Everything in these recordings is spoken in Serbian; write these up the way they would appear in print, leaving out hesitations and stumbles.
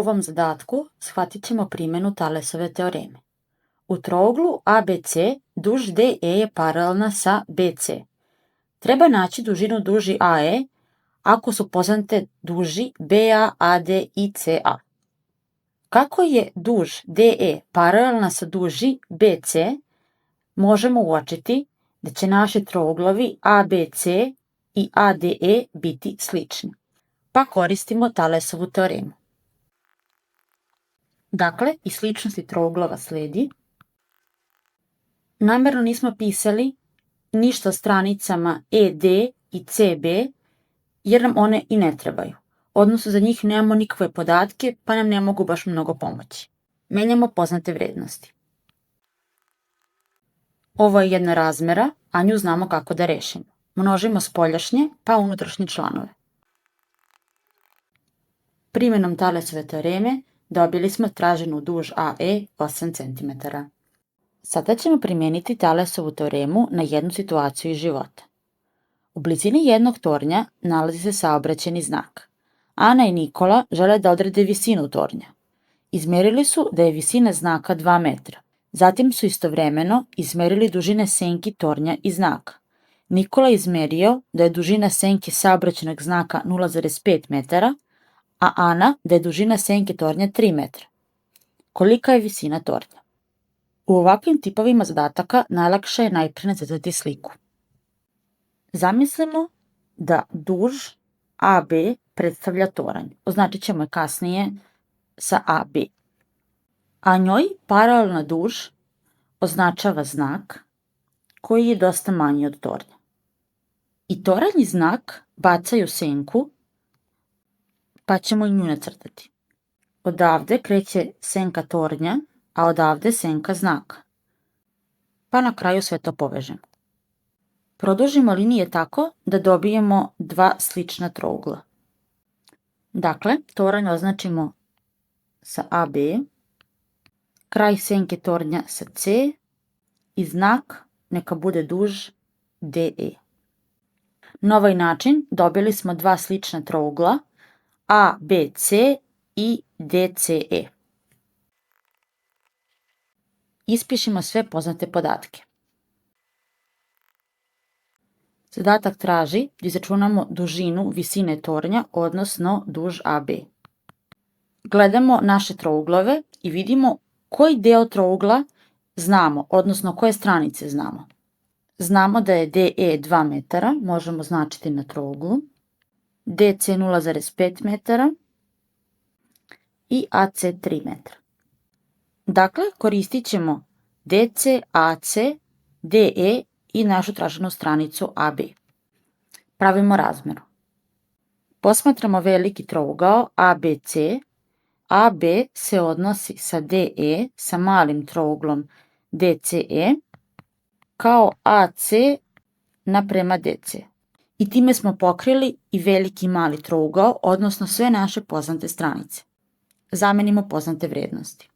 ovom zadatku shvatit ćemo primjenu Thalesove teoreme. U trouglu ABC duž DE je paralelna sa BC. Treba naći dužinu duži AE ako su poznate duži BA, AD i CA. Kako je duž DE paralelna sa duži BC, možemo uočiti da će naši trouglovi ABC i ADE biti slični. Pa koristimo Thalesovu teoremu. Dakle, iz sličnosti trouglova sledi. Namerno nismo pisali ništa o stranicama ED i CB, jer nam one i ne trebaju. Odnosno, za njih nemamo nikakve podatke, pa nam ne mogu baš mnogo pomoći. Menjamo poznate vrednosti. Ovo je jedna razmera, a nju znamo kako da rešimo. Množimo spoljašnje, pa unutrašnje članove. Primjenom Thalesove teoreme dobili smo traženu duž AE 8 cm. Sada ćemo primijeniti Thalesovu teoremu na jednu situaciju iz života. U blizini jednog tornja nalazi se saobraćajni znak. Ana i Nikola žele da odrede visinu tornja. Izmerili su da je visina znaka 2 metra. Zatim su istovremeno izmerili dužine senki tornja i znaka. Nikola je izmerio da je dužina senke saobraćajnog znaka 0,5 metara, a Ana da je dužina senke tornja 3 metra. Kolika je visina tornja? U ovakvim tipovima zadataka najlakše je najprije nacrtati sliku. Zamislimo da duž AB predstavlja toranj. Označit ćemo je kasnije sa AB. A njoj paralelna duž označava znak koji je dosta manji od tornja. I toranj i znak bacaju senku, pa ćemo i nju nacrtati. Odavde kreće senka tornja, a odavde senka znaka. Pa na kraju sve to povežemo. Produžimo linije tako da dobijemo dva slična trougla. Dakle, toranj označimo sa AB, kraj senke tornja sa C i znak neka bude duž DE. Na ovaj način dobili smo dva slična trougla ABC i DCE. Ispišimo sve poznate podatke. Zadatak traži da izračunamo dužinu visine tornja, odnosno duž AB. Gledamo naše trouglove i vidimo koji deo trougla znamo, odnosno koje stranice znamo. Znamo da je DE 2 metara, možemo značiti na trouglu, DC 0,5 metara i AC 3 metra. Dakle, koristit ćemo DC, AC, DE i našu traženu stranicu AB. Pravimo razmeru. Posmatramo veliki trougao ABC. AB se odnosi sa DE sa malim trouglom DCE kao AC naprema DC. I time smo pokrili i veliki i mali trougao, odnosno sve naše poznate stranice. Zamenimo poznate vrednosti.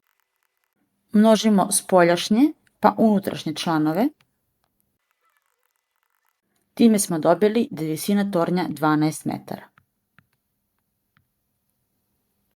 Množimo spoljašnje pa unutrašnje članove. Time smo dobili da je visina tornja 12 metara.